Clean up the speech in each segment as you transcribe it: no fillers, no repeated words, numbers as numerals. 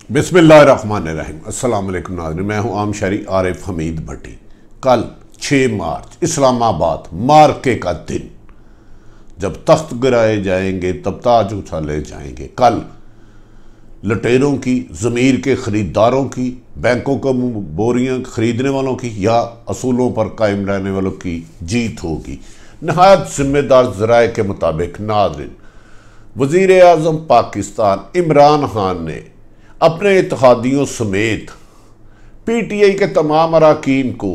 बिस्मिल्लाहिर्रहमानिर्रहीम। अस्सलाम वालेकुम नाज़रीन, मैं हूं आम शहरी आरिफ हमीद भट्टी। कल 6 मार्च इस्लामाबाद मार्के का दिन, जब तख्त गिराए जाएंगे तब ताज उछाले जाएंगे। कल लुटेरों की, ज़मीर के ख़रीदारों की, बैंकों को बोरियां खरीदने वालों की या असूलों पर कायम रहने वालों की जीत होगी। नहायत जिम्मेदार ज़राए के मुताबिक नाज़रीन, वज़ीर आज़म पाकिस्तान इमरान खान ने अपने इत्तेहादियों समेत PTI के तमाम अरकान को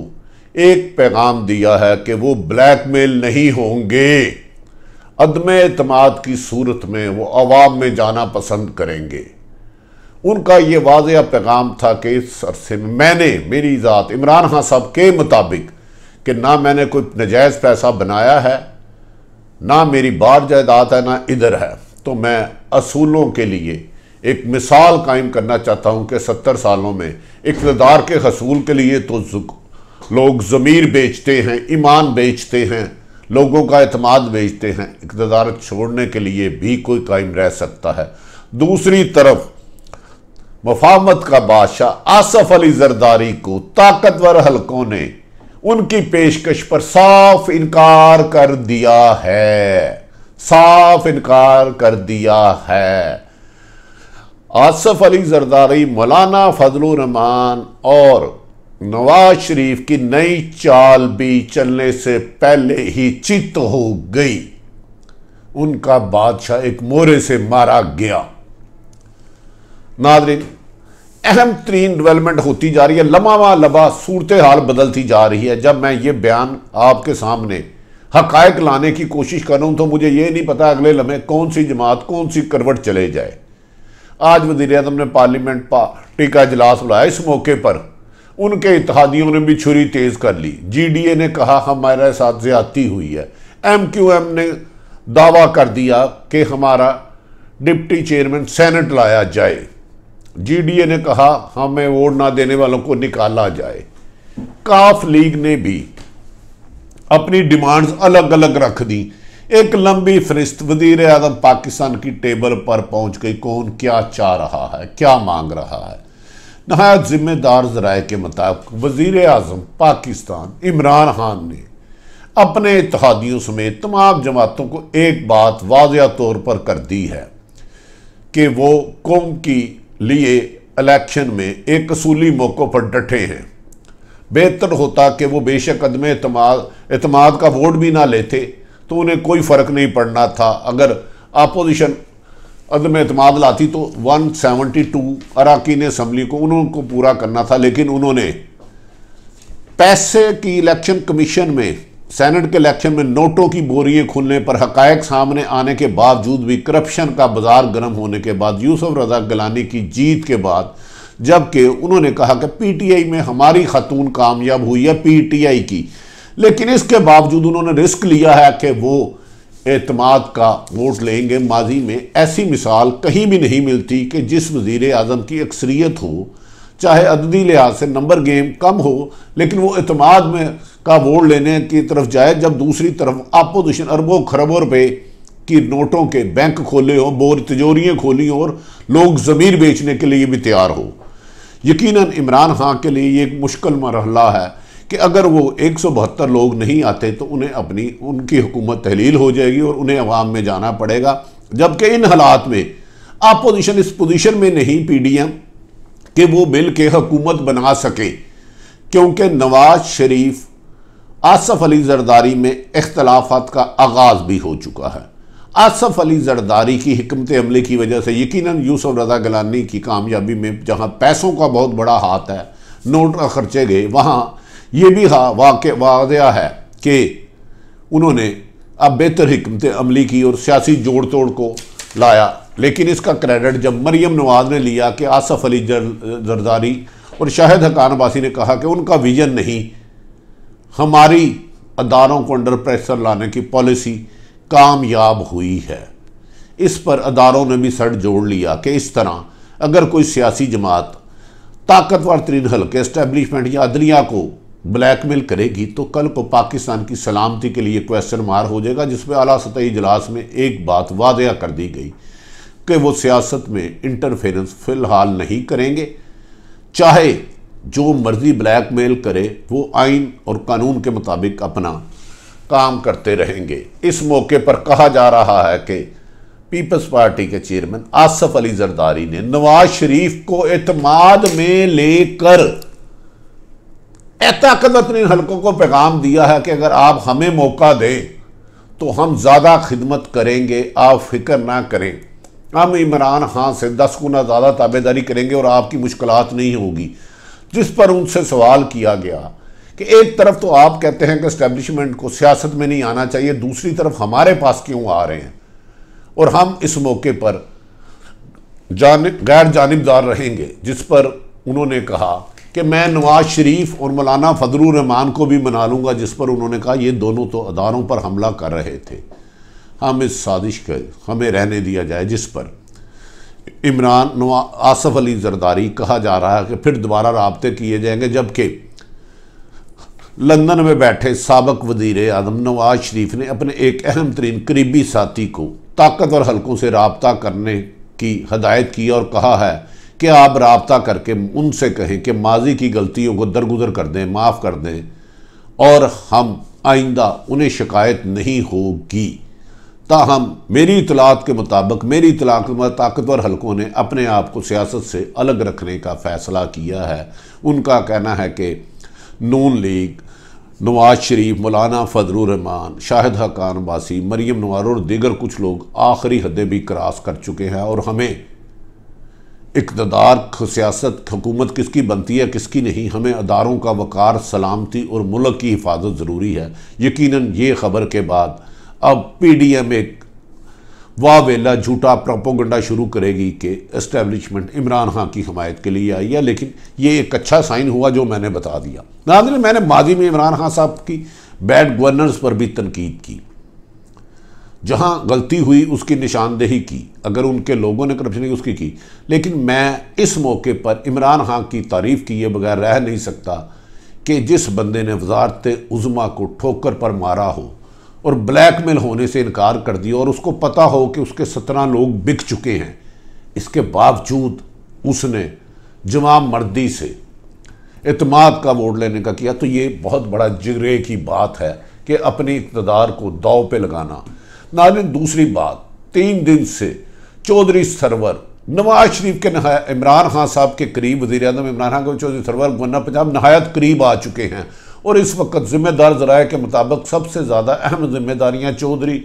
एक पैगाम दिया है कि वो ब्लैकमेल नहीं होंगे। अदम एतमाद की सूरत में वो अवाम में जाना पसंद करेंगे। उनका ये वाज़ेह पैगाम था कि इस अरसे में मेरी ज़ात इमरान खान साहब के मुताबिक कि ना मैंने कोई नजायज़ पैसा बनाया है, ना मेरी बार जायदाद है, ना इधर है, तो मैं असूलों के लिए एक मिसाल कायम करना चाहता हूं कि 70 सालों में इक़्तिदार के हसूल के लिए तो लोग ज़मीर बेचते हैं, ईमान बेचते हैं, लोगों का एतमाद बेचते हैं। इक़्तिदार छोड़ने के लिए भी कोई कायम रह सकता है। दूसरी तरफ मुफाहमत का बादशाह आसफ अली जरदारी को ताकतवर हलकों ने उनकी पेशकश पर साफ इनकार कर दिया है, साफ इनकार कर दिया है। आसफ अली जरदारी, मौलाना फजलुर रहमान और नवाज शरीफ की नई चाल भी चलने से पहले ही चित हो गई। उनका बादशाह एक मोरे से मारा गया। नाज़रीन, अहम तरीन डेवलपमेंट होती जा रही है, लम्हा लबा सूरत हाल बदलती जा रही है। जब मैं ये बयान आपके सामने हकायक लाने की कोशिश कर रहा हूं तो मुझे ये नहीं पता अगले लम्हे कौन सी जमात, कौन सी करवट चले जाए। आज वज़ीर आज़म ने पार्लियामेंट पार्टी का इजलास बुलाया। इस मौके पर उनके इत्तेहादियों ने भी छुरी तेज कर ली। GDA ने कहा हमारे साथ ज्यादती हुई है। MQM ने दावा कर दिया कि हमारा डिप्टी चेयरमैन सेनेट लाया जाए। GDA ने कहा हमें वोट ना देने वालों को निकाला जाए। काफ लीग ने भी अपनी डिमांड्स अलग अलग रख दी। एक लंबी फरिस्त वज़ीर आज़म पाकिस्तान की टेबल पर पहुंच गई। कौन क्या चाह रहा है, क्या मांग रहा है। नहायत जिम्मेदार ज़राए के मुताबिक वज़ीर आज़म पाकिस्तान इमरान खान ने अपने इत्तेहादियों समेत तमाम जमातों को एक बात वाज़ेह तौर पर कर दी है कि वो कौम की लिए इलेक्शन में एक असूली मौक़े पर डटे हैं। बेहतर होता कि वो बेशक अदम एतमाद का वोट भी ना लेते तो उन्हें कोई फ़र्क नहीं पड़ना था। अगर अपोजिशन अदम एतमाद लाती तो 172 अरकान असम्बली को उनको पूरा करना था, लेकिन उन्होंने पैसे की इलेक्शन कमीशन में, सेनेट के इलेक्शन में नोटों की बोरियां खुलने पर हकायक सामने आने के बावजूद भी, करप्शन का बाजार गर्म होने के बाद, यूसुफ रज़ा गिलानी की जीत के बाद, जबकि उन्होंने कहा कि PTI में हमारी खातून कामयाब हुई है PTI की, लेकिन इसके बावजूद उन्होंने रिस्क लिया है कि वो एतमाद का वोट लेंगे। माजी में ऐसी मिसाल कहीं भी नहीं मिलती कि जिस वज़ीर आज़म की अक्सरियत हो, चाहे अददी लिहाज से नंबर गेम कम हो, लेकिन वो एतमाद में का वोट लेने की तरफ जाए, जब दूसरी तरफ अपोजिशन अरबों खरबों रुपए की नोटों के बैंक खोले हों, बोर तिजोरियाँ खोली हों और लोग ज़मीर बेचने के लिए भी तैयार हो। यकीनन इमरान खान के लिए ये एक मुश्किल मरहला है कि अगर वो 172 लोग नहीं आते तो उन्हें उनकी हुकूमत तहलील हो जाएगी और उन्हें अवाम में जाना पड़ेगा। जबकि इन हालात में अपोजिशन इस पोजीशन में नहीं PDM कि वो मिल के हुकूमत बना सके, क्योंकि नवाज शरीफ आसफ अली जरदारी में इख्तलाफात का आगाज़ भी हो चुका है। आसफ अली जरदारी की हिकमत अमली की वजह से यकीनन यूसुफ रज़ा गिलानी की कामयाबी में जहाँ पैसों का बहुत बड़ा हाथ है, नोट खर्चे गए, वहाँ ये भी वाज़ेह है कि उन्होंने अब बेहतर हिकमत अमली की और सियासी जोड़ तोड़ को लाया। लेकिन इसका क्रेडिट जब मरियम नवाज ने लिया कि आसफ अली जरदारी और शाहिद हकान अब्बासी ने कहा कि उनका विजन नहीं, हमारी अदारों को अंडर प्रेशर लाने की पॉलिसी कामयाब हुई है। इस पर अदारों ने भी सर जोड़ लिया कि इस तरह अगर कोई सियासी जमात ताकतवर तरीन हल्के एस्टेब्लिशमेंट या अदलिया को ब्लैकमेल करेगी तो कल को पाकिस्तान की सलामती के लिए क्वेश्चन मार्क हो जाएगा, जिस पर आला सतही इजलास में एक बात वाज़ेह कर दी गई। कि वो सियासत में इंटरफेरेंस फिलहाल नहीं करेंगे, चाहे जो मर्जी ब्लैकमेल करे वो आइन और कानून के मुताबिक अपना काम करते रहेंगे। इस मौके पर कहा जा रहा है कि पीपल्स पार्टी के चेयरमैन आसफ अली जरदारी ने नवाज शरीफ को एतमाद में लेकर ताकतवर हलकों को पैगाम दिया है कि अगर आप हमें मौका दें तो हम ज़्यादा खिदमत करेंगे, आप फिक्र ना करें, हम इमरान खान से 10 गुना ज़्यादा ताबेदारी करेंगे और आपकी मुश्किलात नहीं होगी। जिस पर उनसे सवाल किया गया कि एक तरफ तो आप कहते हैं कि एस्टेब्लिशमेंट को सियासत में नहीं आना चाहिए, दूसरी तरफ हमारे पास क्यों आ रहे हैं, और हम इस मौके पर गैर जानिबदार रहेंगे। जिस पर उन्होंने कहा कि मैं नवाज शरीफ और मौलाना फजलुर रहमान को भी मना लूँगा, जिस पर उन्होंने कहा ये दोनों तो अदारों पर हमला कर रहे थे, हम इस साजिश के हमें रहने दिया जाए। जिस पर आसफ अली जरदारी कहा जा रहा है कि फिर दोबारा राब्ते किए जाएंगे, जबकि लंदन में बैठे साबिक वज़ीर आज़म नवाज शरीफ ने अपने एक अहम तरीन करीबी साथी को ताकतवर हलकों से राब्ता करने की हदायत की और कहा है कि आप राब्ता करके उनसे कहें कि माजी की गलतियों को दरगुजर कर दें, माफ़ कर दें, और हम आइंदा उन्हें शिकायत नहीं होगी। ताहम मेरी इतलात के मुताबिक ताकतवर हलकों ने अपने आप को सियासत से अलग रखने का फ़ैसला किया है। उनका कहना है कि नून लीग, नवाज शरीफ, मौलाना फजलुर रहमान, शाहिद हक्कान अब्बासी, मरीम नवाज और दीगर कुछ लोग आखिरी हदें भी क्रॉस कर चुके हैं और हमें इक़्तिदार सियासत हुकूमत किसकी बनती है किसकी नहीं, हमें अदारों का वक़ार, सलामती और मुल्क की हिफाजत ज़रूरी है। यकीनन ये ख़बर के बाद अब PDM एक वावेला झूठा प्रोपोगंडा शुरू करेगी कि एस्टेब्लिशमेंट इमरान खान की हमायत के लिए आई है, लेकिन ये एक अच्छा साइन हुआ जो मैंने बता दिया। नाज़रीन, मैंने माजी में इमरान खान साहब की बैड गवर्नेंस पर भी तनकीद की, जहां गलती हुई उसकी निशानदेही की, अगर उनके लोगों ने करप्शन की उसकी की, लेकिन मैं इस मौके पर इमरान खान की तारीफ़ किए बगैर रह नहीं सकता कि जिस बंदे ने वज़ारत उज़्मा को ठोकर पर मारा हो और ब्लैकमेल होने से इनकार कर दिया और उसको पता हो कि उसके 17 लोग बिक चुके हैं, इसके बावजूद उसने जवाब मर्दी से एतमाद का वोट लेने का किया, तो ये बहुत बड़ा जिगरे की बात है कि अपनी इक़्तिदार को दाव पे लगाना। नाज़रीन, दूसरी बात, 3 दिन से चौधरी सरवर नवाज शरीफ के इमरान खान साहब के करीब, वज़ीर आज़म इमरान खान के चौधरी सरवर गवर्नर पंजाब नहायत करीब आ चुके हैं और इस वक्त ज़िम्मेदार ज़राए के मुताबिक सबसे ज़्यादा अहम जिम्मेदारियाँ चौधरी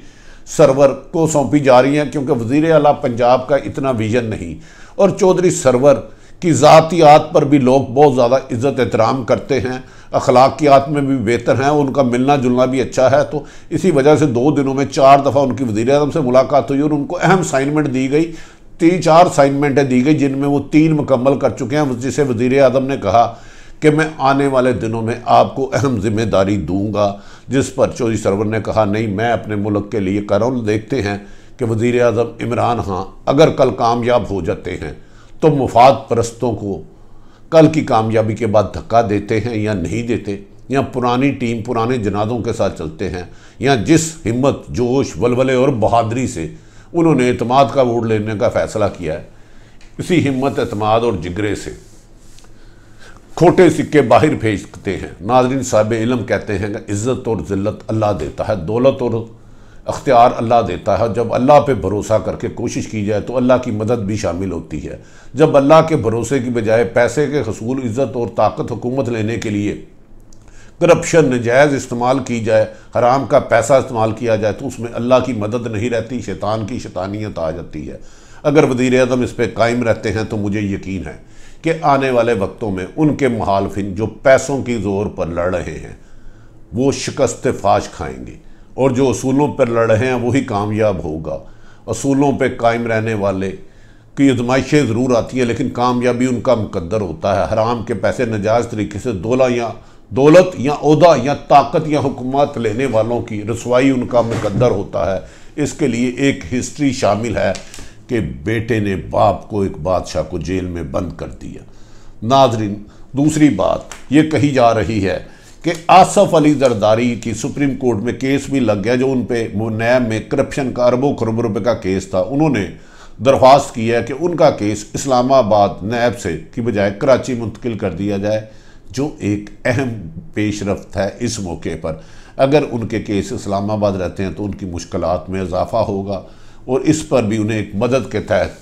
सरवर को सौंपी जा रही हैं, क्योंकि वज़ीर आला पंजाब का इतना विजन नहीं और चौधरी सरवर की ज़ातियात पर भी लोग बहुत ज़्यादा इज़्ज़त एहतराम करते हैं, अखलाकियात में भी बेहतर हैं, उनका मिलना जुलना भी अच्छा है। तो इसी वजह से 2 दिनों में 4 दफ़ा उनकी वज़ीर आज़म से मुलाकात हुई और उनको अहम असाइनमेंट दी गई, 3-4 असाइनमेंटें दी गई, जिनमें वो 3 मुकम्मल कर चुके हैं, जिसे वज़ीर आज़म ने कहा कि मैं आने वाले दिनों में आपको अहम जिम्मेदारी दूंगा। जिस पर चौधरी सरवर ने कहा नहीं, मैं अपने मुल्क के लिए कर रहा हूँ। देखते हैं कि वज़ीर आज़म इमरान खान अगर कल कामयाब हो जाते हैं तो मुफाद परस्तों को कल की कामयाबी के बाद धक्का देते हैं या नहीं देते, या पुरानी टीम पुराने जनादों के साथ चलते हैं, या जिस हिम्मत, जोश, वलवले और बहादुरी से उन्होंने एतमाद का वोट लेने का फ़ैसला किया है, इसी हिम्मत, एतमाद और जिगरे से खोटे सिक्के बाहर फेंकते हैं। नाज़रीन, साहिब इल्म कहते हैं कि इज़्ज़त और ज़िल्लत अल्लाह देता है, दौलत और अख्तियार अल्लाह देता है। जब अल्लाह पे भरोसा करके कोशिश की जाए तो अल्लाह की मदद भी शामिल होती है। जब अल्लाह के भरोसे की बजाय पैसे के हसूल, इज़्ज़त और ताकत, हुकूमत लेने के लिए करप्शन, नजायज़ इस्तेमाल की जाए, हराम का पैसा इस्तेमाल किया जाए, तो उसमें अल्लाह की मदद नहीं रहती, शैतान की शैतानियत आ जाती है। अगर वज़ीर आज़म इस पर कायम रहते हैं तो मुझे यकीन है कि आने वाले वक्तों में उनके मुखालफिन जो पैसों की ज़ोर पर लड़ रहे हैं वो शिकस्त फाश खाएंगे और जो असूलों पर लड़ रहे हैं वही कामयाब होगा। असूलों पर कायम रहने वाले की आजमाइशें ज़रूर आती हैं, लेकिन कामयाबी उनका मुकद्दर होता है। हराम के पैसे नजायज़ तरीके से दौलत या ओहदा या ताकत या हुकूमत लेने वालों की रसवाई उनका मुकद्दर होता है। इसके लिए एक हिस्ट्री शामिल है कि बेटे ने बाप को, एक बादशाह को जेल में बंद कर दिया। नाज़रीन, दूसरी बात ये कही जा रही है कि आसफ अली जरदारी की सुप्रीम कोर्ट में केस भी लग गया, जो उन पे नैब में करप्शन का अरबों खरबों रुपये का केस था। उन्होंने दरख्वास्त की है कि उनका केस इस्लामाबाद नैब से की बजाय कराची मुंतकिल कर दिया जाए, जो एक अहम पेशरफ्त है इस मौके पर। अगर उनके केस इस्लामाबाद रहते हैं तो उनकी मुश्किलात में इजाफा होगा, और इस पर भी उन्हें एक मदद के तहत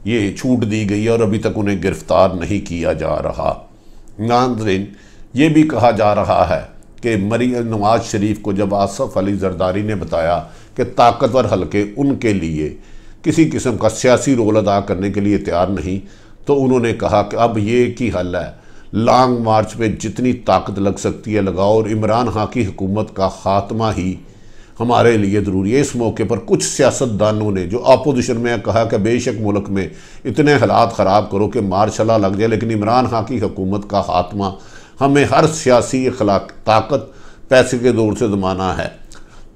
ये छूट दी गई है और अभी तक उन्हें गिरफ्तार नहीं किया जा रहा। नाज़रीन, ये भी कहा जा रहा है कि मरियम नवाज शरीफ को जब आसफ अली जरदारी ने बताया कि ताकतवर हलके उनके लिए किसी किस्म का सियासी रोल अदा करने के लिए तैयार नहीं, तो उन्होंने कहा कि अब ये एक ही हल है, लॉन्ग मार्च पे जितनी ताकत लग सकती है लगाओ, और इमरान खान की हुकूमत का खात्मा ही हमारे लिए ज़रूरी है। इस मौके पर कुछ सियासतदानों ने जो अपोजिशन में कहा कि बेशक मुल्क में इतने हालात ख़राब करो कि मार्शल लग जाए, लेकिन इमरान खान की हुकूमत का खात्मा हमें हर सियासी अखलाक ताकत पैसे के दौर से ज़माना है।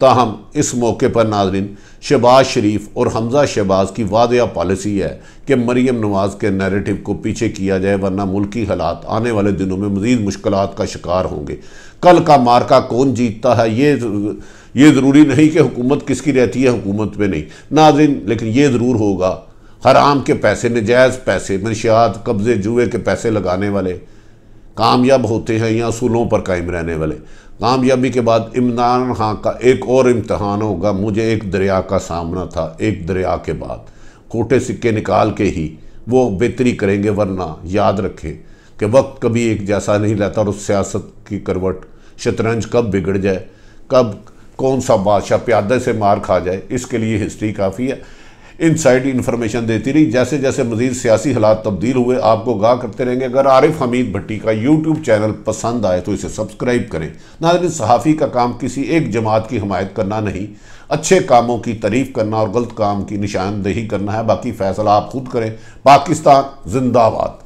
ताहम इस मौके पर नाज़रीन, शहबाज शरीफ और हमजा शहबाज की वादिया पॉलिसी है कि मरियम नवाज के नैरेटिव को पीछे किया जाए, वरना मुल्की हालात आने वाले दिनों में मज़ीद मुश्किलात का शिकार होंगे। कल का मार्का कौन जीतता है ये ज़रूरी नहीं कि हुकूमत किसकी रहती है, हुकूमत पे नहीं नाज़रीन, लेकिन ये ज़रूर होगा हराम के पैसे, नजायज़ पैसे, मनशियात, कब्ज़े, जुए के पैसे लगाने वाले कामयाब होते हैं या असूलों पर कायम रहने वाले। कामयाबी के बाद इमरान खान का एक और इम्तहान होगा। मुझे एक दरिया का सामना था, एक दरिया के बाद खोटे सिक्के निकाल के ही वो बेहतरी करेंगे, वरना याद रखें कि वक्त कभी एक जैसा नहीं रहता, और उस सियासत की करवट शतरंज कब बिगड़ जाए, कब कौन सा बादशाह प्यादे से मार खा जाए, इसके लिए हिस्ट्री काफ़ी है। इनसाइड इन्फॉर्मेशन देती रही, जैसे जैसे मज़ीद सियासी हालात तब्दील हुए आपको आगाह करते रहेंगे। अगर आरिफ हमीद भट्टी का यूट्यूब चैनल पसंद आए तो इसे सब्सक्राइब करें। नाज़रीन, सहाफ़ी का काम किसी एक जमात की हमायत करना नहीं, अच्छे कामों की तारीफ़ करना और गलत काम की निशानदेही करना है। बाकी फ़ैसला आप खुद करें। पाकिस्तान जिंदाबाद।